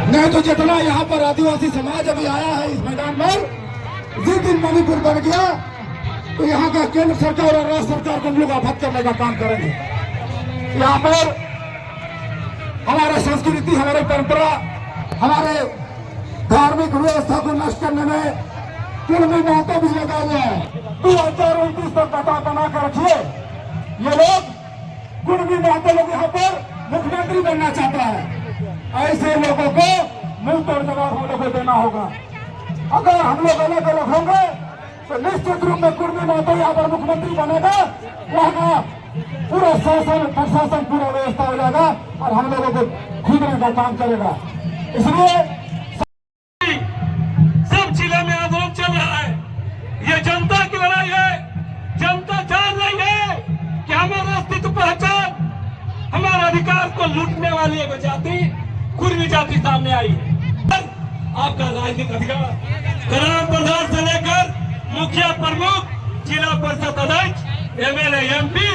नहीं तो जितना यहाँ पर आदिवासी समाज अभी आया है इस मैदान में, जिस दिन मणिपुर बन गया तो यहाँ का केंद्र सरकार और राज्य सरकार को हम लोग आफत करने का काम करेंगे। यहाँ पर हमारे संस्कृति, हमारे परंपरा, हमारे धार्मिक व्यवस्था को नष्ट करने में कुर्मी महतो भी लगा हुआ है। 2029 तक बना कर रखिए। ये लोग कुर्मी महतो लोग यहाँ पर मुख्यमंत्री बनना चाहता है। ऐसे लोगों को मुंह तोड़ जवाब हम लोग को देना होगा। अगर हम लोग अलग अलग होंगे तो निश्चित रूप में कुर्मी महतो यहाँ पर मुख्यमंत्री बनेगा, वहाँ पूरा शासन प्रशासन पूरा व्यवस्था हो जाएगा और हम लोगों को खुदने का काम करेगा। इसलिए सब जिले में आंदोलन चल रहा है। ये जनता की लड़ाई है। जनता जान रही है कि हमारा अस्तित्व पहचान, हमारे अधिकार को लूटने वाली एक जाति, कुर्मी जाति सामने आई है। आपका राजनीतिक अधिकार ग्राम प्रधान से लेकर मुखिया प्रमुख, जिला परिषद अध्यक्ष, एमएलए, एमपी,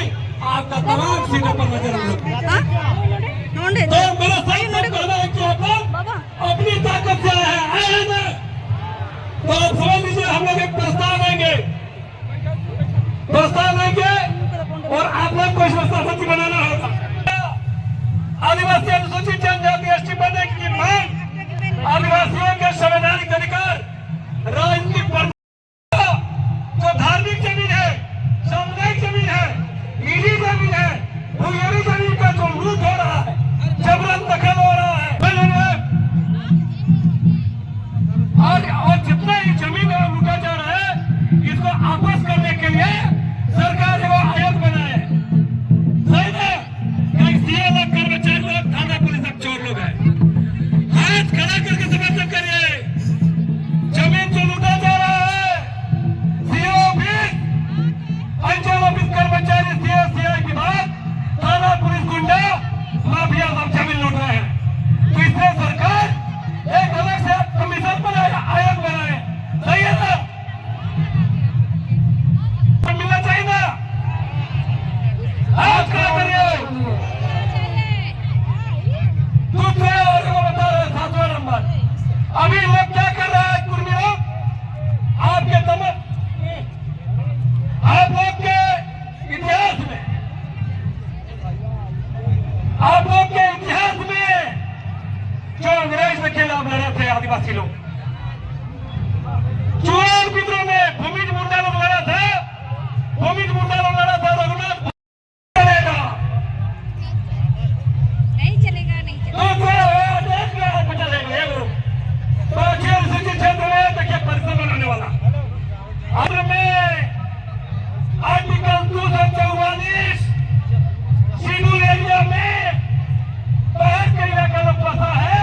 आपका तमाम सीटों पर नजर रखना। तो मेरा सही कहना है कि आप अपनी ताकत से आए हैं ना, तो आप समझ लीजिए हम लोग एक प्रस्ताव देंगे और आप लोग को इसमें सहमति बनाना होगा। आदिवासी अनुसूचित जनजाति एसटी बनने की मांग, आदिवासियों के संवैधानिक अधिकार, राजनीतिक पर जो धार्मिक जमीन है, सामुदायिक जमीन है, निजी जमीन है, भूमियोगी जमीन का जो लूट हो रहा है, जबरन दखल हो रहा है, और जितना ही जमीन लूटा जा रहा है, इसको आपस करने के लिए सरकार ने वो आयोग बनाया है। सही है, सीए लोग, कर्मचारी लोग, थाना पुलिस सब चोर लोग हैं। हाथ खड़ा करके समर्थन करिए। जमीन जो लूटा जा रहा है, सीए ऑफिस, अंचल ऑफिस कर्मचारी, सीए विभाग, थाना पुलिस, गुंडा, माफिया सब जमीन लूट रहे हैं। तो इसलिए सरकार एक अलग से कमीशन बनाए, आयोग बनाए। सही है ना? मिलना चाहिए ना? हाथ खड़ा करिए। दूसरे और बता रहे 7वां नंबर, अभी लोग क्या कर रहा है? कुर्मी लोग आपके आप लोग के इतिहास में, आप लोग के इतिहास में जो अंग्रेज के खिलाफ लड़े थे आदिवासी लोग, चुनाव विद्रोह में भूमिज मुंडा लोग लड़ा था, रघुनाथ नहीं चलेगा। क्षेत्र में देखिए परिसर बनाने वाला में आर्टिकल 244 शेड्यूल एरिया में बाहर के इलाका लोग फंसा है।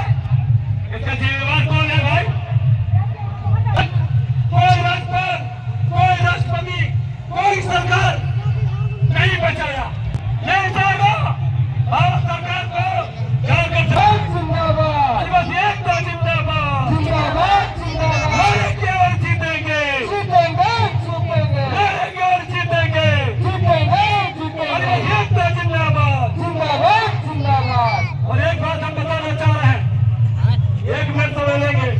इसका जिम्मेवार कौन है भाई? कोई राष्ट्रपति, कोई राष्ट्रपति, कोई सरकार नहीं बचाया, नहीं जाएगा। भारत सरकार को झारखंड जिंदाबाद, आदिवासी एकता जिंदाबाद, लड़ेंगे और जीतेंगे, लड़ेंगे और जीतेंगे, आदिवासी एकता जिंदाबाद। और एक बात हम बताना चाह रहे हैं, 1 मिनट तो लेंगे।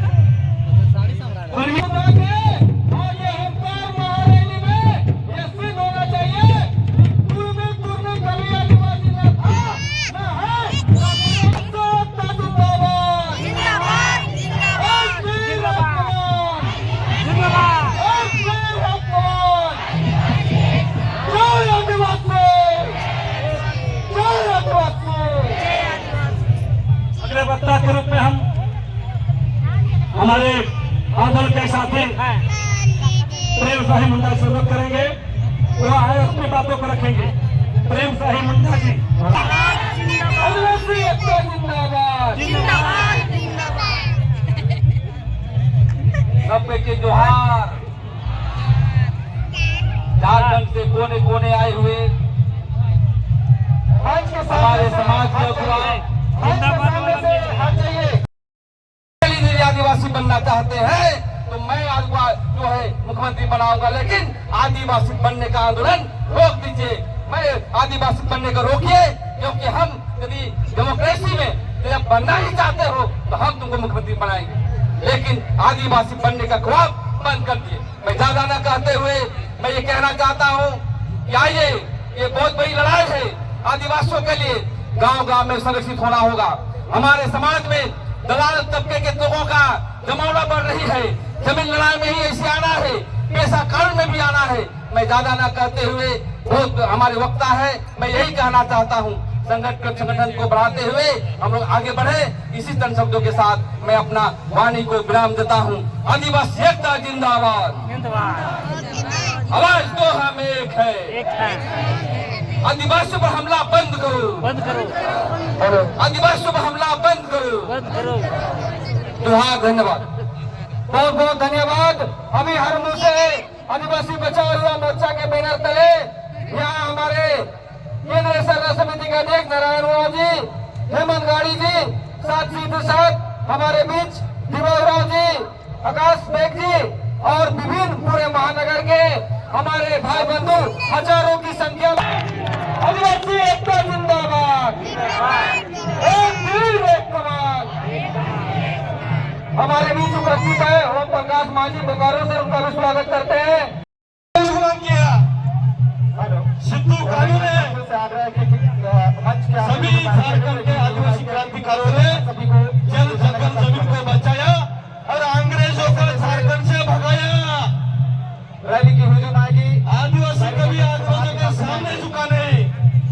अगले वक्ता के रूप में हम हमारे आंदोलन के साथी प्रेम शाही मुंडा स्वागत करेंगे। वो आए अपनी बातों को रखेंगे। प्रेम शाही मुंडा जी, सब के जोहार। झारखंड से कोने कोने आए हुए हमारे समाज के अगुवान आदिवासी बनना चाहते हैं तो मैं आज जो है मुख्यमंत्री बनाऊंगा, लेकिन आदिवासी बनने का आंदोलन रोक दीजिए। मैं आदिवासी बनने को रोकिए, क्योंकि हम यदि डेमोक्रेसी में तो जब बनना ही चाहते हो तो हम तुमको मुख्यमंत्री बनाएंगे, लेकिन आदिवासी बनने का ख्वाब बंद कर दिए। मैं ज्यादा न कहते हुए मैं ये कहना चाहता हूँ कि आइए, ये बहुत बड़ी लड़ाई है आदिवासियों के लिए। गांव गांव में संरक्षित होना होगा। हमारे समाज में दलाल तबके के लोगों का जमावड़ा बढ़ रही है। जमीन लड़ाई में ही ऐसे आना है, पैसा कानून में भी आना है। मैं ज्यादा न कहते हुए, बहुत हमारे वक्ता है, मैं यही कहना चाहता हूँ, संगठन को बढ़ाते हुए हम लोग आगे बढ़े। इसी तन शब्दों के साथ मैं अपना वाणी को विराम देता हूँ। आदिवासी एकता जिंदाबाद, आवाज तो हम एक है। आदिवासियों पर हमला बंद करो, आदिवासियों पर हमला बंद करो। जोहार, धन्यवाद, बहुत बहुत धन्यवाद। अभी हर मुंह से आदिवासी बचाओ युवा मोर्चा के बैनर तले यहाँ हमारे केंद्रीय सरकार समिति के अध्यक्ष नारायण राव जी, हेमंत गाड़ी जी, साथ ही साथ हमारे बीच दिवाकर जी, आकाश बेग जी और विभिन्न पूरे महानगर के हमारे भाई बंधु हजारों की संख्या में। आदिवासी एकता जिंदाबाद, एक वीर एक कमाल। हमारे बीच उपस्थित है ओम प्रकाश मांझी बोकारो से, उनका भी स्वागत करते हैं। सिद्धू कानू ने सभी झारखंड के आदिवासी क्रांतिकारों ने जल जंगल जमीन को बचाया और अंग्रेजों को झारखंड से भगाया। रैली की हुजूम आएगी। आदिवासी कभी आदिवासियों के सामने झुका नहीं,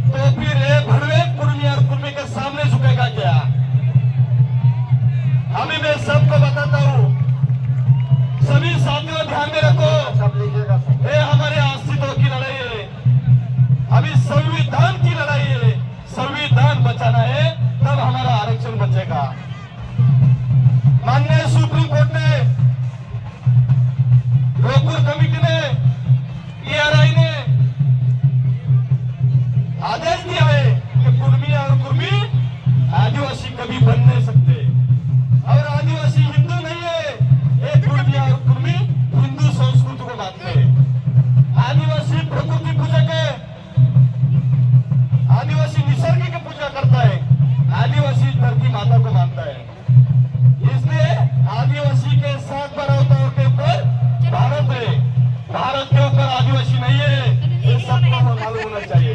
तो फिर ये भड़वे कुर्मी और कुर्मी के सामने झुकेगा क्या? अभी मैं सबको बताता हूँ, सभी साथियों ध्यान में रखो, ये हमारे अस्तित्व की लड़ाई है, अभी संविधान की लड़ाई है। संविधान बचाना है तब हमारा आरक्षण बचेगा। माननीय सुप्रीम कोर्ट ने, रोकूर कमेटी ने, ERI ने आदेश दिया है कि कुर्मी और कुर्मी आदिवासी कभी बन नहीं सकते, और आदिवासी हिंदू नहीं है। एक कुर्मी और कुर्मी हिंदू संस्कृति को मानते हैं। आदिवासी प्रकृति पूजक है, आदिवासी निसर्ग की पूजा करता है, आदिवासी धरती माता को मानता है। इसलिए आदिवासी के 7 बरावताओं के ऊपर भारत है, भारत के ऊपर आदिवासी नहीं है। ये सबको मालूम होना चाहिए।